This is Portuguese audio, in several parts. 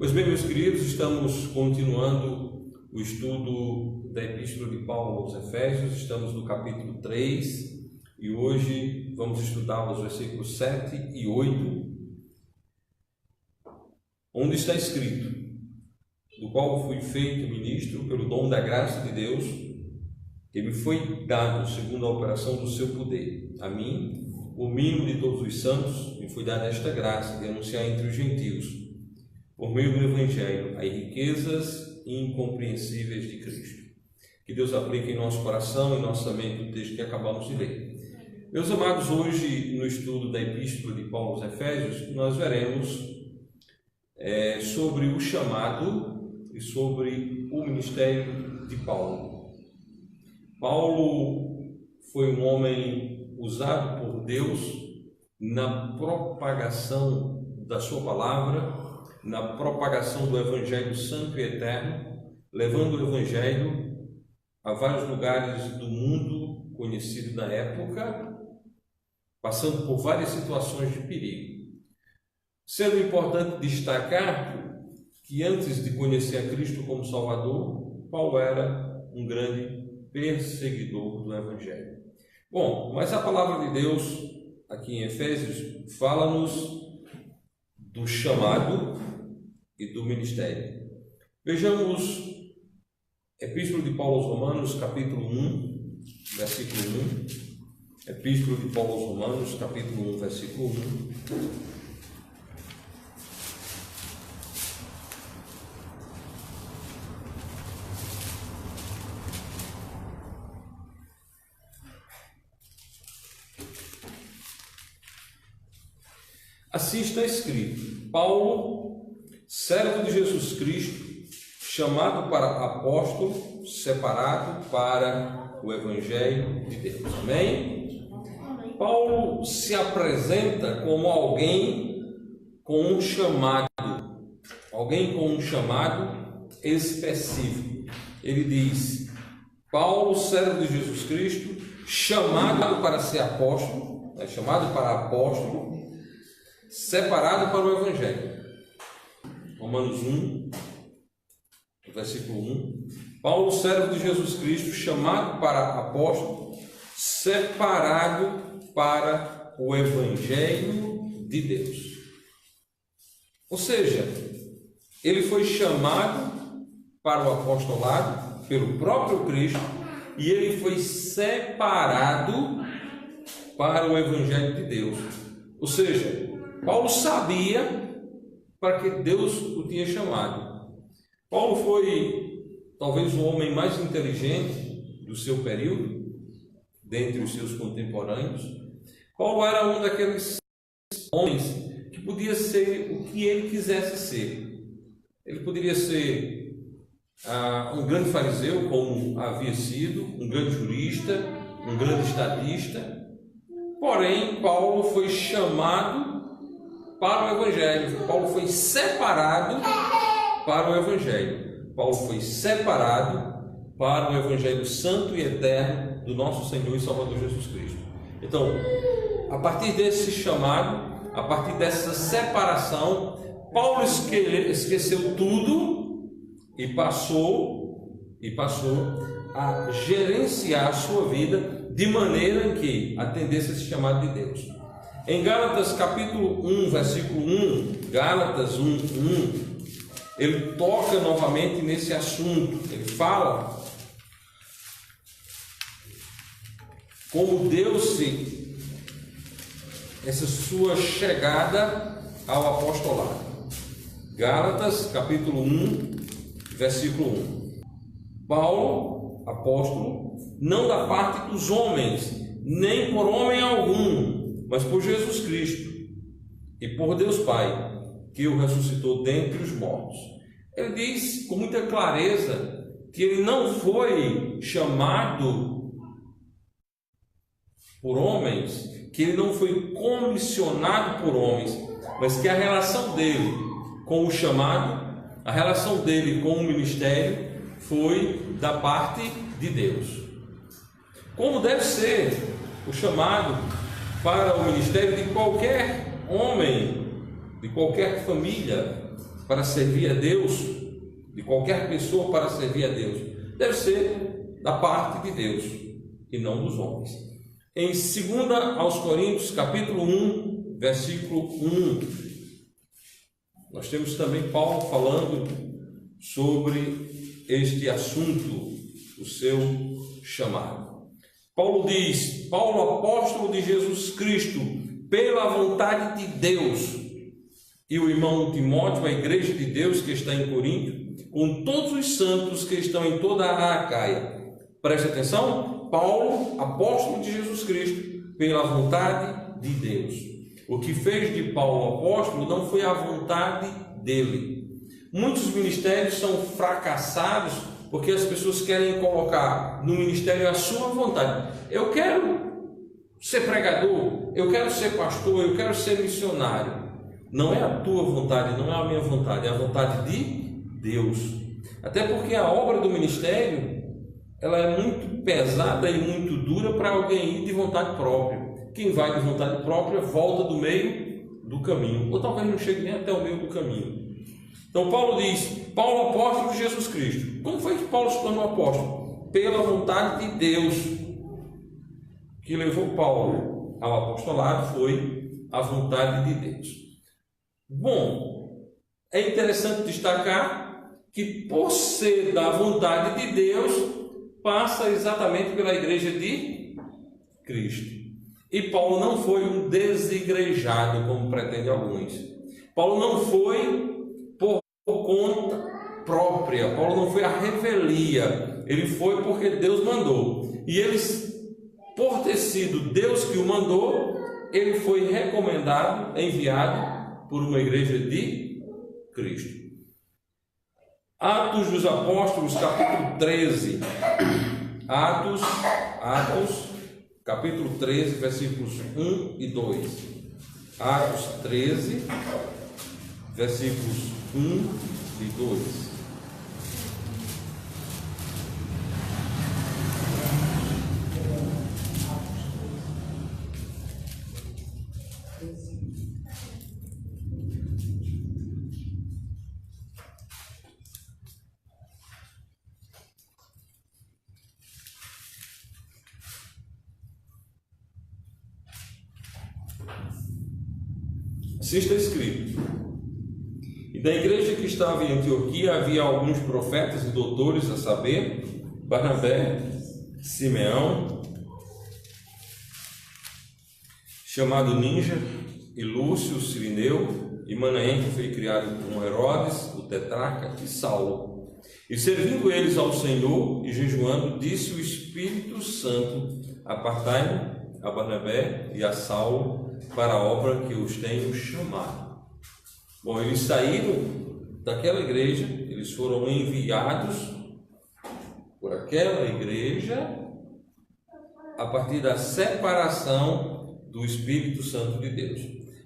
Pois bem, meus queridos, estamos continuando o estudo da Epístola de Paulo aos Efésios. Estamos no capítulo 3 e hoje vamos estudar os versículos 7 e 8, onde está escrito: do qual fui feito ministro pelo dom da graça de Deus, que me foi dado segundo a operação do seu poder. A mim, o mínimo de todos os santos, me foi dada esta graça de anunciar entre os gentios, por meio do Evangelho, as riquezas incompreensíveis de Cristo. Que Deus aplique em nosso coração e nossa mente o texto que acabamos de ler. Meus amados, hoje no estudo da Epístola de Paulo aos Efésios, nós veremos sobre o chamado e sobre o ministério de Paulo. Paulo foi um homem usado por Deus na propagação da sua palavra, na propagação do Evangelho Santo e Eterno, levando o Evangelho a vários lugares do mundo conhecido na época, passando por várias situações de perigo. Sendo importante destacar que antes de conhecer a Cristo como Salvador, Paulo era um grande perseguidor do Evangelho. Bom, mas a palavra de Deus aqui em Efésios fala-nos do chamado e do ministério. Vejamos Epístola de Paulo aos Romanos, capítulo 1, versículo 1. Epístola de Paulo aos Romanos, capítulo 1, versículo 1. Assim está escrito: Paulo, servo de Jesus Cristo, chamado para apóstolo, separado para o Evangelho de Deus. Amém? Paulo se apresenta como alguém com um chamado específico. Ele diz: Paulo, servo de Jesus Cristo, chamado para ser apóstolo, separado para o Evangelho. Romanos 1, versículo 1. Paulo, servo de Jesus Cristo, chamado para apóstolo, separado para o Evangelho de Deus. Ou seja, ele foi chamado para o apostolado pelo próprio Cristo e ele foi separado para o Evangelho de Deus. Ou seja, Paulo sabia para que Deus o tinha chamado. Paulo foi talvez o homem mais inteligente do seu período, dentre os seus contemporâneos. Paulo era um daqueles homens que podia ser o que ele quisesse ser. Ele poderia ser um grande fariseu, como havia sido, um grande jurista, um grande estadista. Porém, Paulo foi chamado para o Evangelho. Paulo foi separado para o Evangelho. Paulo foi separado para o Evangelho Santo e Eterno do nosso Senhor e Salvador Jesus Cristo. Então, a partir desse chamado, a partir dessa separação, Paulo esqueceu tudo e passou a gerenciar a sua vida de maneira em que atendesse esse chamado de Deus. Em Gálatas capítulo 1, versículo 1, Gálatas 1, 1, ele toca novamente nesse assunto. Ele fala como deu-se essa sua chegada ao apostolado. Gálatas capítulo 1, versículo 1. Paulo, apóstolo, não da parte dos homens, nem por homem algum, mas por Jesus Cristo e por Deus Pai, que o ressuscitou dentre os mortos. Ele diz com muita clareza que ele não foi chamado por homens, que ele não foi comissionado por homens, mas que a relação dele com o chamado, a relação dele com o ministério foi da parte de Deus. Como deve ser o chamado para o ministério de qualquer homem, de qualquer família, para servir a Deus, de qualquer pessoa para servir a Deus, deve ser da parte de Deus e não dos homens. Em 2 aos Coríntios, capítulo 1, versículo 1, nós temos também Paulo falando sobre este assunto, o seu chamado. Paulo diz: Paulo, apóstolo de Jesus Cristo, pela vontade de Deus, e o irmão Timóteo, a igreja de Deus que está em Corinto, com todos os santos que estão em toda a Acaia. Preste atenção, Paulo, apóstolo de Jesus Cristo, pela vontade de Deus. O que fez de Paulo apóstolo não foi a vontade dele. Muitos ministérios são fracassados porque as pessoas querem colocar no ministério a sua vontade. Eu quero ser pregador, eu quero ser pastor, eu quero ser missionário. Não é a tua vontade, não é a minha vontade, é a vontade de Deus. Até porque a obra do ministério, ela é muito pesada e muito dura para alguém ir de vontade própria. Quem vai de vontade própria volta do meio do caminho, ou talvez não chegue nem até o meio do caminho. Então Paulo diz: Paulo, apóstolo de Jesus Cristo. Como foi que Paulo se tornou apóstolo? Pela vontade de Deus. O que levou Paulo ao apostolado foi a vontade de Deus. Bom, é interessante destacar que, por ser da vontade de Deus, passa exatamente pela igreja de Cristo. E Paulo não foi um desigrejado, como pretendem alguns. Paulo não foi por conta própria, Paulo não foi a revelia, ele foi porque Deus mandou. E ele, por ter sido Deus que o mandou, ele foi recomendado, enviado por uma igreja de Cristo. Atos dos Apóstolos, capítulo 13. Atos, capítulo 13, versículos 1 e 2. Atos 13, versículos 1 e 2. Assim está escrito: e da igreja que estava em Antioquia havia alguns profetas e doutores, a saber, Barnabé, Simeão, chamado Ninja, e Lúcio, o Cirineu, e Manaém, que foi criado com Herodes, o tetrarca, e Saulo. E servindo eles ao Senhor e jejuando, disse o Espírito Santo: apartai-me a Barnabé e a Saulo para a obra que os tenho chamado. Bom, eles saíram daquela igreja, eles foram enviados por aquela igreja a partir da separação do Espírito Santo de Deus.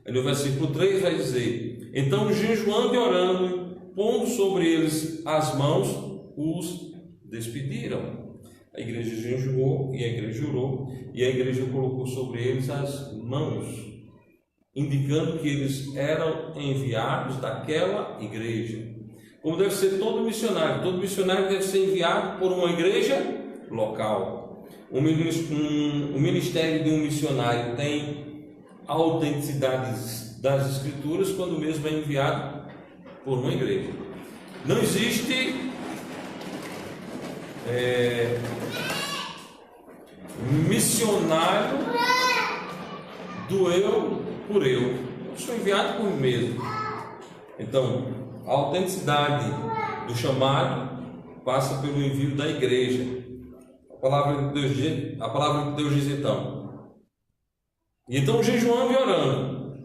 Aí no versículo 3 vai dizer: então, jejuando e orando, pondo sobre eles as mãos, os despediram. A igreja jejuou e a igreja orou, e a igreja colocou sobre eles as mãos, indicando que eles eram enviados daquela igreja. Como deve ser todo missionário deve ser enviado por uma igreja local. O ministério de um missionário tem a autenticidade das escrituras quando mesmo é enviado por uma igreja. Não existe missionário do eu por eu. Eu sou enviado por mim mesmo. Então, a autenticidade do chamado passa pelo envio da igreja. A palavra de Deus diz então: e então, jejuando e orando,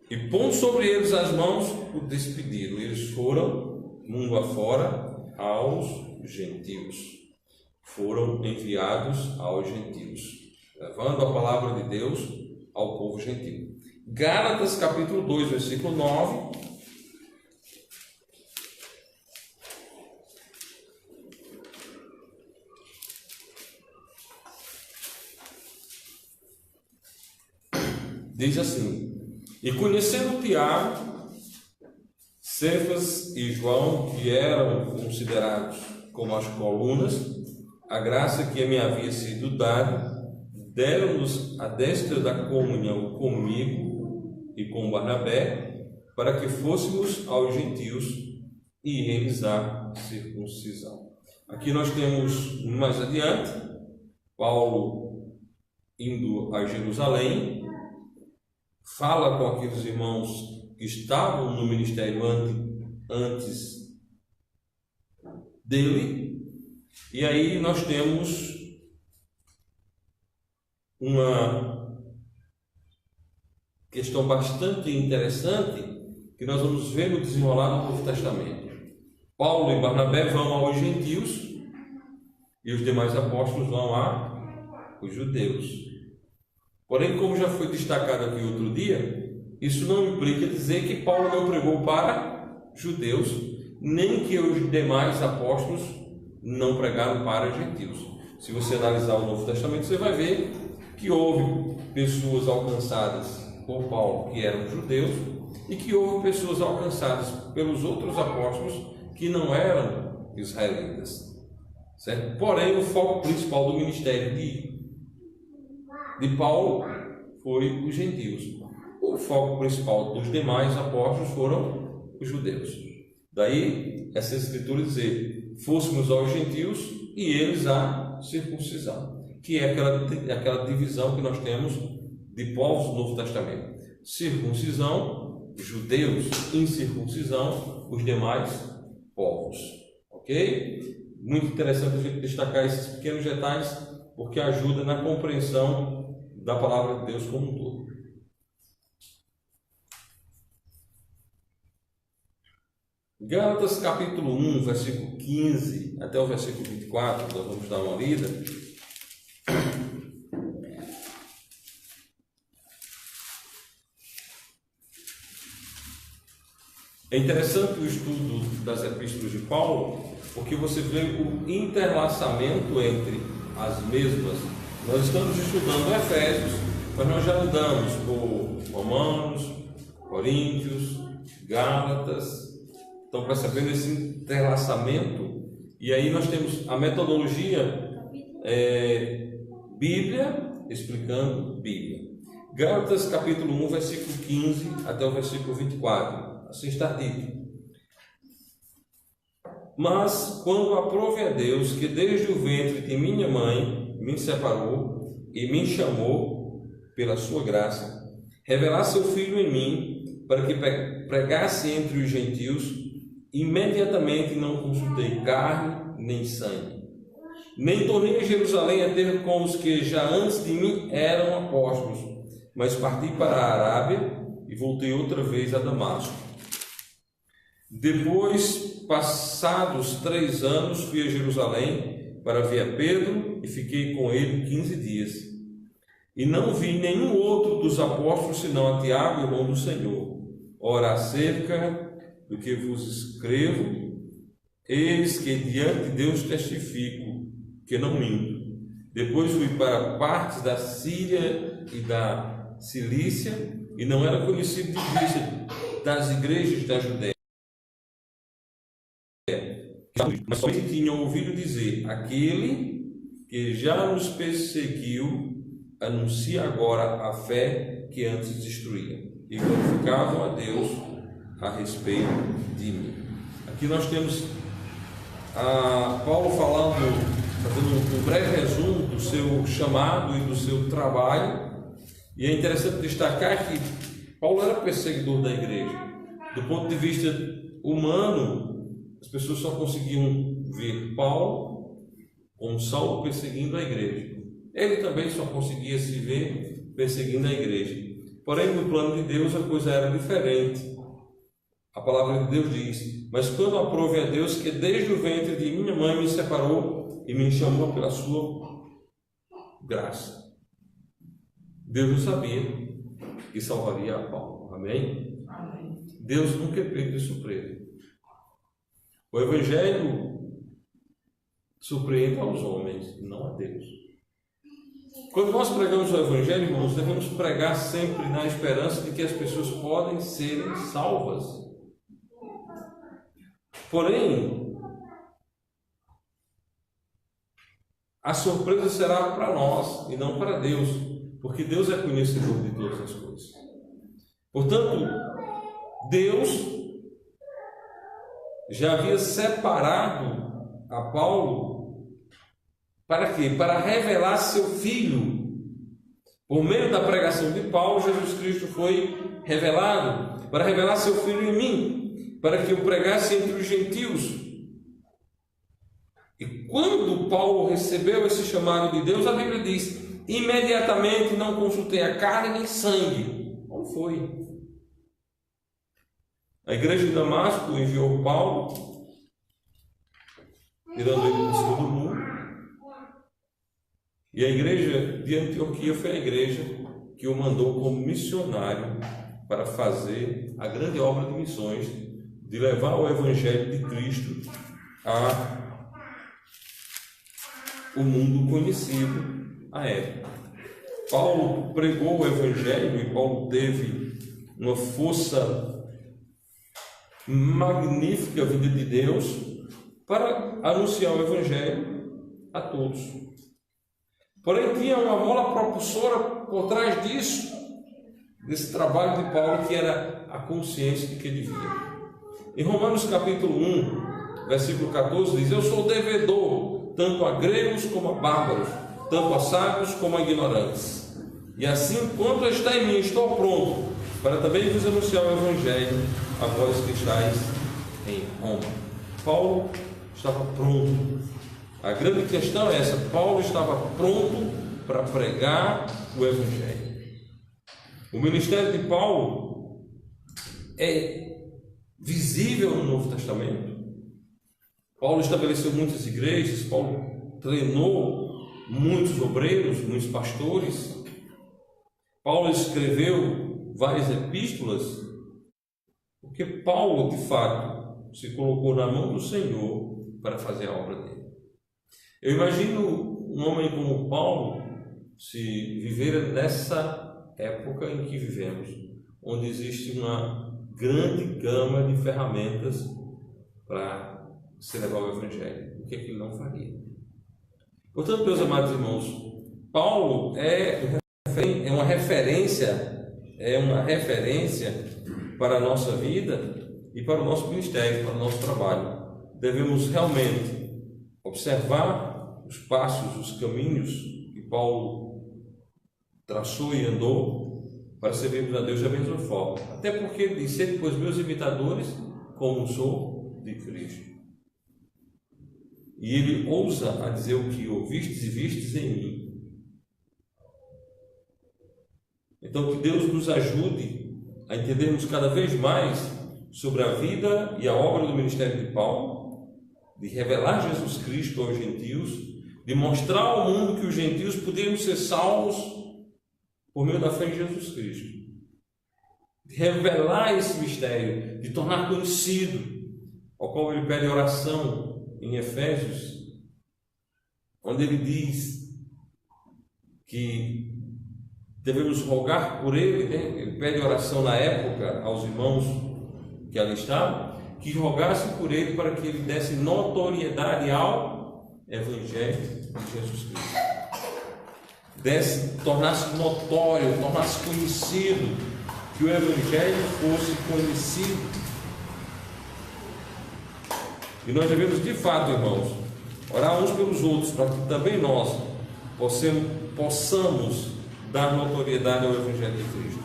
e pondo sobre eles as mãos, o despediram. Eles foram mundo afora aos gentios. Foram enviados aos gentios, levando a palavra de Deus ao povo gentil. Gálatas capítulo 2, versículo 9. Diz assim: e conhecendo Tiago, Cefas e João, que eram considerados como as colunas, a graça que me havia sido dada, deram-nos a destra da comunhão comigo e com Barnabé, para que fôssemos aos gentios e eles a circuncisão. Aqui nós temos, mais adiante, Paulo indo a Jerusalém, fala com aqueles irmãos que estavam no ministério antes dele, e aí nós temos uma questão bastante interessante que nós vamos ver no desenrolar do Novo Testamento. Paulo e Barnabé vão aos gentios e os demais apóstolos vão aos judeus. Porém, como já foi destacado aqui outro dia, isso não implica dizer que Paulo não pregou para judeus, nem que os demais apóstolos não pregaram para gentios. Se você analisar o Novo Testamento, você vai ver que houve pessoas alcançadas por Paulo que eram judeus e que houve pessoas alcançadas pelos outros apóstolos que não eram israelitas, certo? Porém, o foco principal do ministério de Paulo foi os gentios. O foco principal dos demais apóstolos foram os judeus. Daí, essa escritura dizer, fôssemos aos gentios e eles a circuncisão, que é aquela divisão que nós temos de povos do Novo Testamento. Circuncisão, judeus; incircuncisão, os demais povos. Ok? Muito interessante a gente destacar esses pequenos detalhes, porque ajuda na compreensão da palavra de Deus como um todo. Gálatas capítulo 1, versículo 15 até o versículo 24, nós vamos dar uma lida. É interessante o estudo das epístolas de Paulo, porque você vê o interlaçamento entre as mesmas. Nós estamos estudando Efésios, mas nós já andamos por Romanos, Coríntios, Gálatas. Estão percebendo esse interlaçamento? E aí nós temos a metodologia Bíblia explicando Bíblia. Gálatas capítulo 1, versículo 15 até o versículo 24. Assim está dito: mas quando aprove a Deus, que desde o ventre de minha mãe me separou e me chamou pela sua graça, revelar seu Filho em mim, para que pregasse entre os gentios, imediatamente não consultei carne nem sangue, nem tornei a Jerusalém a ter com os que já antes de mim eram apóstolos, mas parti para a Arábia e voltei outra vez a Damasco. Depois, passados 3 anos, fui a Jerusalém para ver a Pedro e fiquei com ele 15 dias. E não vi nenhum outro dos apóstolos senão a Tiago, irmão do Senhor. Ora, acerca do que vos escrevo, eis que diante de Deus testifico que não minto. Depois fui para partes da Síria e da Cilícia e não era conhecido de vista das igrejas da Judéia, mas somente tinham ouvido dizer: aquele que já nos perseguiu anuncia agora a fé que antes destruía, e glorificavam a Deus a respeito de mim. Aqui nós temos Paulo fazendo um breve resumo do seu chamado e do seu trabalho, e é interessante destacar que Paulo era perseguidor da igreja. Do ponto de vista humano, as pessoas só conseguiam ver Paulo como Saulo perseguindo a igreja. Ele também só conseguia se ver perseguindo a igreja. Porém, no plano de Deus, a coisa era diferente. A palavra de Deus diz: mas quando aprove a Deus, que desde o ventre de minha mãe me separou e me chamou pela sua graça. Deus não sabia que salvaria a Paulo. Amém? Amém. Deus nunca é pego de surpresa. O Evangelho surpreende aos homens, não a Deus. Quando nós pregamos o Evangelho, irmãos, devemos pregar sempre na esperança de que as pessoas podem serem salvas. Porém, a surpresa será para nós e não para Deus, porque Deus é conhecedor de todas as coisas. Portanto, Deus já havia separado a Paulo para quê? Para revelar seu Filho. Por meio da pregação de Paulo, Jesus Cristo foi revelado para revelar seu Filho em mim, para que eu pregasse entre os gentios. E quando Paulo recebeu esse chamado de Deus, a Bíblia diz: imediatamente não consultei a carne nem sangue. Não foi. A igreja de Damasco enviou Paulo, tirando ele por cima do muro. E a igreja de Antioquia foi a igreja que o mandou como missionário para fazer a grande obra de missões, de levar o Evangelho de Cristo a o mundo conhecido à época. Paulo pregou o Evangelho e Paulo teve uma força magnífica vinda de Deus para anunciar o Evangelho a todos. Porém, tinha uma mola propulsora por trás disso, desse trabalho de Paulo, que era a consciência de que devia. Em Romanos capítulo 1, versículo 14, diz: eu sou devedor, tanto a gregos como a bárbaros, tanto a sábios como a ignorantes. E assim, quanto está em mim, estou pronto para também vos anunciar o Evangelho a vós que estáis em Roma. Paulo estava pronto. A grande questão é essa: Paulo estava pronto para pregar o Evangelho. O ministério de Paulo é visível no Novo Testamento. Paulo estabeleceu muitas igrejas, Paulo treinou muitos obreiros, muitos pastores. Paulo escreveu várias epístolas, porque Paulo, de fato, se colocou na mão do Senhor para fazer a obra dele. Eu imagino um homem como Paulo se viver nessa época em que vivemos, onde existe uma grande gama de ferramentas para se levar o Evangelho. O que é que ele não faria? Portanto, meus amados irmãos, Paulo é uma referência para a nossa vida e para o nosso ministério, para o nosso trabalho. Devemos realmente observar os passos, os caminhos que Paulo traçou e andou para servirmos a Deus da mesma forma. Até porque ele disse: sede, pois, meus imitadores, como sou de Cristo. E ele ousa a dizer o que ouvistes e vistes em mim. Então, que Deus nos ajude a entendermos cada vez mais sobre a vida e a obra do ministério de Paulo, de revelar Jesus Cristo aos gentios, de mostrar ao mundo que os gentios poderiam ser salvos por meio da fé em Jesus Cristo, de revelar esse mistério, de tornar conhecido, ao qual ele pede oração em Efésios, onde ele diz que devemos rogar por ele, né? Ele pede oração na época aos irmãos que ali estavam, que rogassem por ele para que ele desse notoriedade ao Evangelho de Jesus Cristo. Tornasse notório, tornasse conhecido, que o Evangelho fosse conhecido. E nós devemos, de fato, irmãos, orar uns pelos outros, para que também nós possamos dar notoriedade ao Evangelho de Cristo.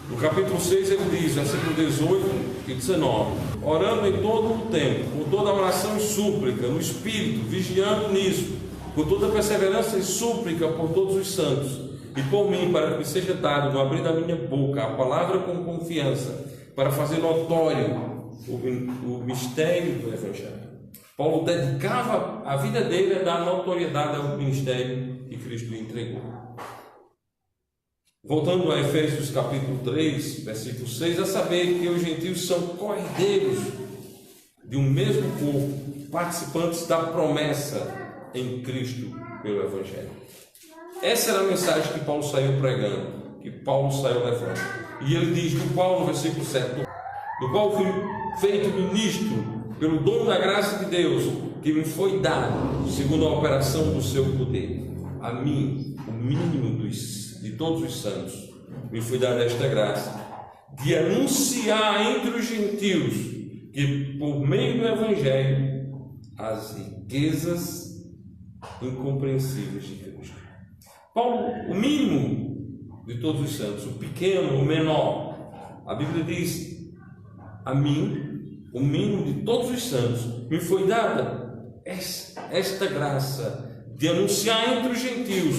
No capítulo 6 ele diz, versículo 18 e 19: orando em todo o tempo, com toda oração e súplica, no Espírito, vigiando nisso, com toda perseverança e súplica por todos os santos, e por mim, para que me seja dado, no abrir da minha boca, a palavra com confiança, para fazer notório o mistério do Evangelho. Paulo dedicava a vida dele a dar notoriedade ao ministério que Cristo lhe entregou. Voltando a Efésios capítulo 3, versículo 6, a saber que os gentios são co-herdeiros de um mesmo corpo, participantes da promessa em Cristo pelo Evangelho. Essa era a mensagem que Paulo saiu pregando, que Paulo saiu levando. E ele diz no qual, no versículo 7, do qual fui feito ministro pelo dom da graça de Deus, que me foi dado, segundo a operação do seu poder. A mim, o mínimo de todos os santos, me foi dada esta graça, de anunciar entre os gentios que, por meio do Evangelho, as riquezas incompreensíveis de Cristo. Paulo, o mínimo de todos os santos, o pequeno, o menor, a Bíblia diz: a mim, o mínimo de todos os santos, me foi dada esta graça de anunciar entre os gentios,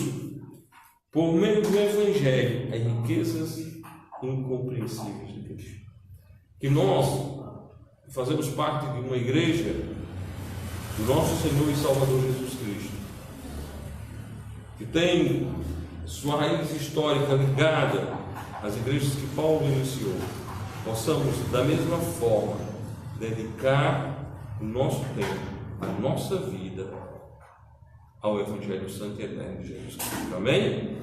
por meio do Evangelho, as riquezas incompreensíveis de Cristo. Que nós fazemos parte de uma igreja do nosso Senhor e Salvador Jesus Cristo, que tem sua raiz histórica ligada às igrejas que Paulo iniciou, possamos da mesma forma dedicar o nosso tempo, a nossa vida ao Evangelho Santo e Eterno de Jesus Cristo. Amém?